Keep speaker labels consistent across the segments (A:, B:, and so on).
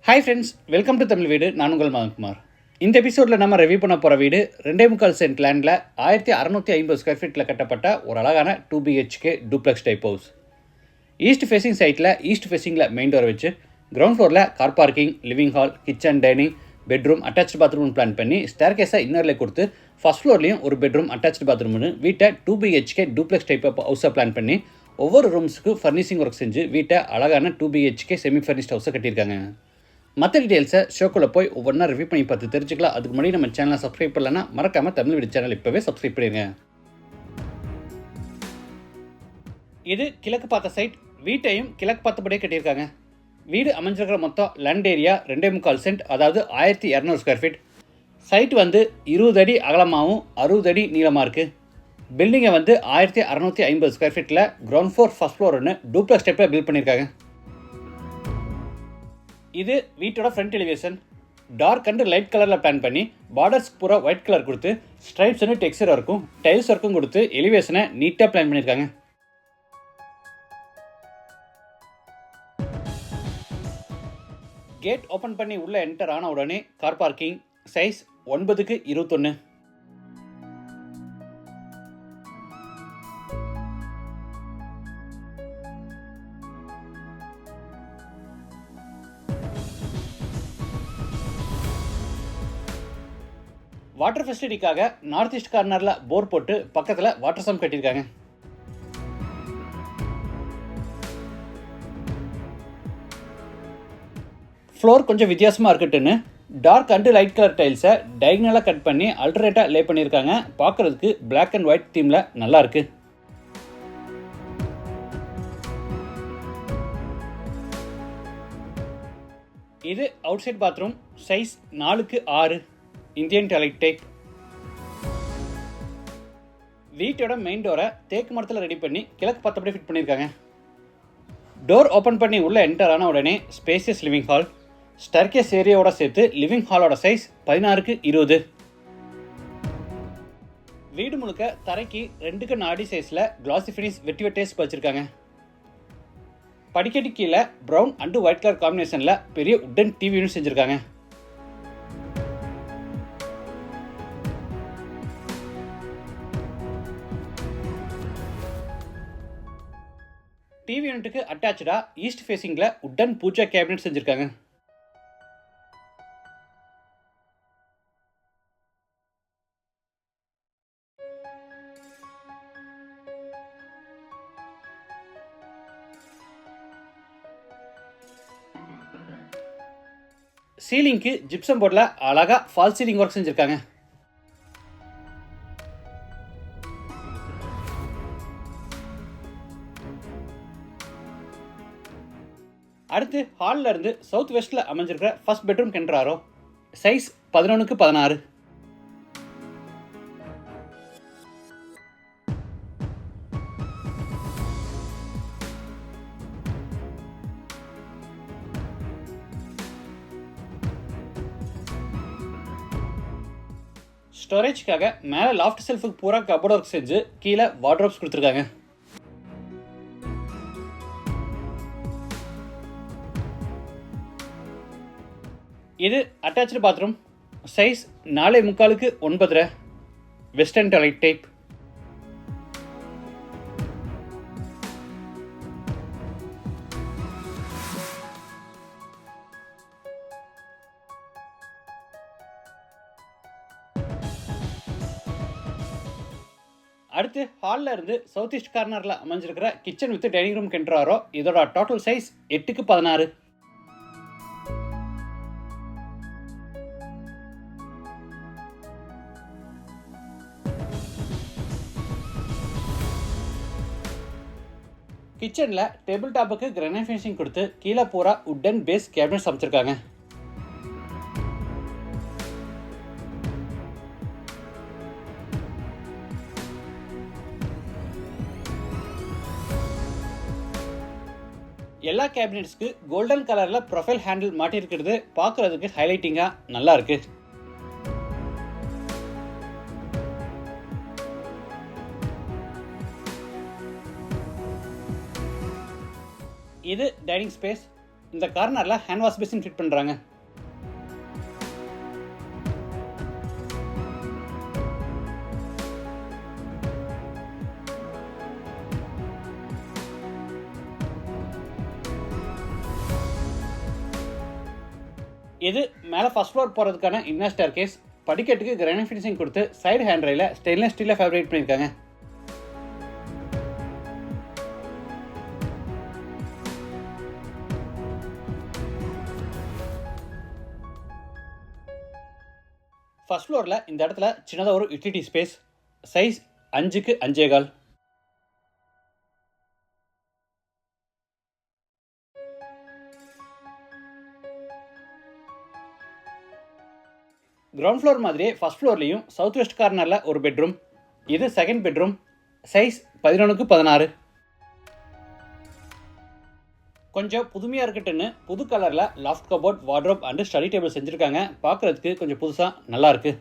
A: Hi friends, welcome to Tamil வீடு. நான் உங்கள் மதன்குமார். இந்த எபிசோடில் நம்ம ரிவ்யூ பண்ண போகிற வீடு 2.25 சென்ட் லேண்டில் 1650 ஸ்கொயர் ஃபீட்டில் கட்டப்பட்ட ஒரு அழகான 2BHK duplex type house. East facing சைட்டில் ஈஸ்ட் ஃபேசிங்கில் மெயின் டோரை வச்சு கிரவுண்ட் ஃப்ளோரில் car parking, living hall, kitchen, dining, bedroom, attach bathroom plan பண்ணி ஸ்டேர் கேஸாக இன்னரில் கொடுத்து ஃபர்ஸ்ட் ஃப்ளோர்லேயும் ஒரு பெட்ரூம், அட்டாச் பாத்ரூம்னு வீட்டை 2BHK டூப்ளெக்ஸ் டைப் ஹவுஸாக பிளான் பண்ணி ஒவ்வொரு ரூம்ஸுக்கு ஃபர்னிஷிங் ஒர்க் செஞ்சு வீட்டை அழகான 2BHK செமி ஃபர்னிஷ்ட் ஹவுஸை கட்டியிருக்காங்க. மற்ற டீட்டெயில்ஸை ஷோக்குள்ளே போய் ஒவ்வொன்றா ரிவ்யூ பண்ணி பார்த்து தெரிஞ்சுக்கலாம். அதுக்கு முன்னாடி நம்ம சேனலை சப்ஸ்கிரைப் பண்ணலன்னா மறக்காமல் தமிழ் வீடு சேனல் இப்போவே சப்ஸ்கிரைப் பண்ணிடுங்க. இது கிழக்கு பார்த்த சைட். வீட்டையும் கிழக்கு பார்த்தபடியே கட்டியிருக்காங்க. வீடு அமைஞ்சிருக்கிற மொத்தம் லேண்ட் ஏரியா 2.25 சென்ட், அதாவது 1200 ஸ்கொயர் ஃபீட். சைட் 20 அடி அகலமாகவும் 60 அடி நீளமாக இருக்குது. பில்டிங்கை 1650 ஸ்கொயர் ஃபீட்டில் கிரவுண்ட் ஃப்ளோர், ஃபர்ஸ்ட் ஃப்ளோர்னு டூப்ளெக்ஸ் டைப்பில் பில்ட் பண்ணியிருக்காங்க. இது வீட்டோட front elevation. Dark and light கலரில் பிளான் பண்ணி பார்டர்ஸ் பூரா ஒயிட் கலர் கொடுத்து ஸ்ட்ரைப்ஸ் அண்ட் டெக்ஸ்சர் ஒர்க்கும் டைல்ஸ் ஒர்க்கும் கொடுத்து எலிவேஷனை நீட்டாக பிளான் பண்ணியிருக்காங்க. கேட் ஓப்பன் பண்ணி உள்ளே என்டர் ஆன உடனே car parking. Size 9x21. Water ஃபெசிலிட்டிக்காக நார்த் ஈஸ்ட் கார்னரில் போர் போட்டு பக்கத்தில் வாட்டர் சம் கட்டியிருக்காங்க. ஃப்ளோர் கொஞ்சம் வித்தியாசமாக இருக்கட்டுன்னு டார்க் அண்ட் லைட் கலர் டைல்ஸை டைகனலாக கட் பண்ணி அல்டர்னேட்டாக லே பண்ணியிருக்காங்க. பார்க்குறதுக்கு பிளாக் அண்ட் ஒயிட் தீமில் நல்லா இருக்கு. இது outside bathroom. Size 4x6 Indian toilet type. வீட்டோட மெயின் டோரை தேக்கு மரத்தில் ரெடி பண்ணி கிழக்கு பார்த்தபடி ஃபிட் பண்ணியிருக்காங்க. டோர் ஓப்பன் பண்ணி உள்ளே என்டர் ஆன உடனே ஸ்பேசியஸ் லிவிங் ஹால். ஸ்டேர்கேஸ் ஏரியாவோட சேர்த்து லிவிங் ஹாலோட சைஸ் 16x20. வீடு முழுக்க தரைக்கு 2 அடி சைஸில் கிளாசி ஃபினிஷ் வெட்டி வெட்டேஸ் வச்சுருக்காங்க. படிக்கட்டு கீழே ப்ரௌன் அண்ட் ஒயிட் கலர் காம்பினேஷனில் பெரிய உட்டன் டிவி யூனிட் செஞ்சுருக்காங்க. டிவி யூனிட்டுக்கு அட்டாச்சா ஈஸ்ட் ஃபேசிங்கில் உட்டன் பூஜா கேபினட் செஞ்சுருக்காங்க. சீலிங்க்கு ஜிப்சம் போர்டில் அழகாக ஃபால் சீலிங் ஒர்க் செஞ்சுருக்காங்க. அடுத்து ஹாலில் இருந்து சவுத் வெஸ்ட்டில் அமைஞ்சிருக்கிற ஃபர்ஸ்ட் பெட்ரூம் கென்றாரோ. Size 11x16. ஸ்டோரேஜ்க்காக மேலே லாஃப்ட் செல்ஃபுக்கு பூரா கபோர்ட் ஒர்க் செஞ்சு கீழே வார்ட்ரோப்ஸ் கொடுத்துருக்காங்க. இது attach bathroom. Size 4.75x9 western toilet type. அடுத்து ஹாலில் இருந்து சவுத் ஈஸ்ட் கார்னரில் அமைஞ்சிருக்கிற கிச்சன் வித் டைனிங் ரூம் கென்றாரோ. இதோட டோட்டல் சைஸ் 8x16. கிச்சனில் டேபிள் டாப்புக்கு கிரானைட் ஃபினிஷிங் கொடுத்து கீழே பூரா உட்டன் பேஸ் கேபினட் அமைச்சிருக்காங்க. எல்லா கேபினட்ஸ்க்கு கோல்டன் கலரில் ப்ரொஃபைல் ஹேண்டில் மாட்டியிருக்கிறது பார்க்குறதுக்கு ஹைலைட்டிங்காக நல்லா இருக்கு. இது டைனிங் ஸ்பேஸ். இந்த கார்னரில் ஹேண்ட் வாஷ் பேசின் ஃபிட் பண்ணுறாங்க. இது மேலே ஃபர்ஸ்ட் ஃப்ளோர் போகிறதுக்கான இன்னர் ஸ்டேர் கேஸ். படிக்கட்டுக்கு கிரானைட் ஃபினிஷிங் கொடுத்து சைடு ஹேண்ட் ரயில ஸ்டெயின்லெஸ் ஸ்டீலில் ஃபேப்ரிகேட் பண்ணியிருக்காங்க. ஃபர்ஸ்ட் ஃப்ளோரில் இந்த இடத்துல சின்னதாக ஒரு யூட்டிலிட்டி ஸ்பேஸ். சைஸ் 5க்கு 5.25. கிரவுண்ட் ஃப்ளோர் மாதிரியே ஃபர்ஸ்ட் ஃப்ளோர்லேயும் சவுத் வெஸ்ட் கார்னரில் ஒரு பெட்ரூம். இது செகண்ட் பெட்ரூம். சைஸ் 11க்கு 16. கொஞ்சம் புதுமையாக இருக்கட்டுன்னு புது கலரில் loft cupboard, wardrobe and study table செஞ்சுருக்காங்க. பார்க்குறதுக்கு கொஞ்சம் புதுசாக நல்லாயிருக்கு.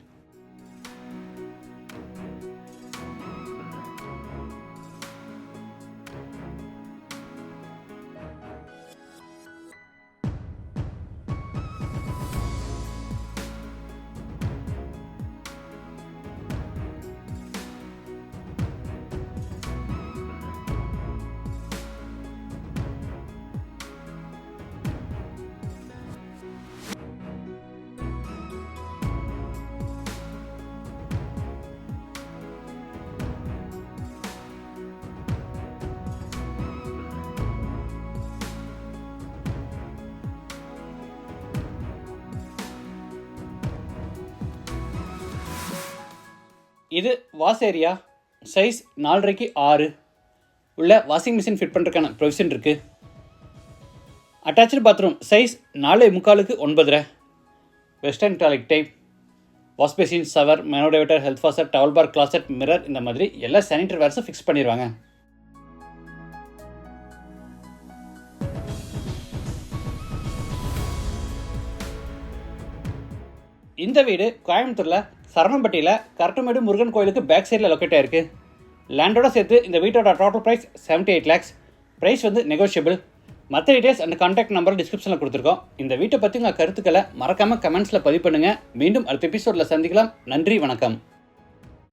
A: இது வாஷ் ஏரியா. சைஸ் 4.5க்கு 6. உள்ள வாஷிங் மிஷின் ஃபிட் பண்ணுறதுக்கான ப்ரொவிஷன் இருக்குது. Attach bathroom. சைஸ் 4.75க்கு 9.5. Western toilet type. Wash basin, shower, மேனோடைவேட்டர், health washer, towel bar, closet, mirror இந்த மாதிரி எல்லா சானிட்டரி வேர்ஸும் ஃபிக்ஸ் பண்ணிடுவாங்க. இந்த வீடு கோயம்புத்தூரில் சரணம்பட்டியில் கரட்டுமேடு முருகன் கோயிலுக்கு பேக் சைடில் லொக்கேட் ஆயிருக்கு. லேண்டோட சேர்த்து இந்த வீட்டோட டோட்டல் ப்ரைஸ் 78 lakhs. ப்ரைஸ் வந்து நெகோஷியபிள். மற்ற டீட்டெயில்ஸ் அண்ட் கான்டாக்ட் நம்பர் டிஸ்கிரிப்ஷனில் கொடுத்துருக்கோம். இந்த வீட்டை பற்றி உங்கள் கருத்துக்களை மறக்காமல் கமெண்ட்ஸில் பதிவு பண்ணுங்கள். மீண்டும் அடுத்த எபிசோடில் சந்திக்கலாம். நன்றி, வணக்கம்.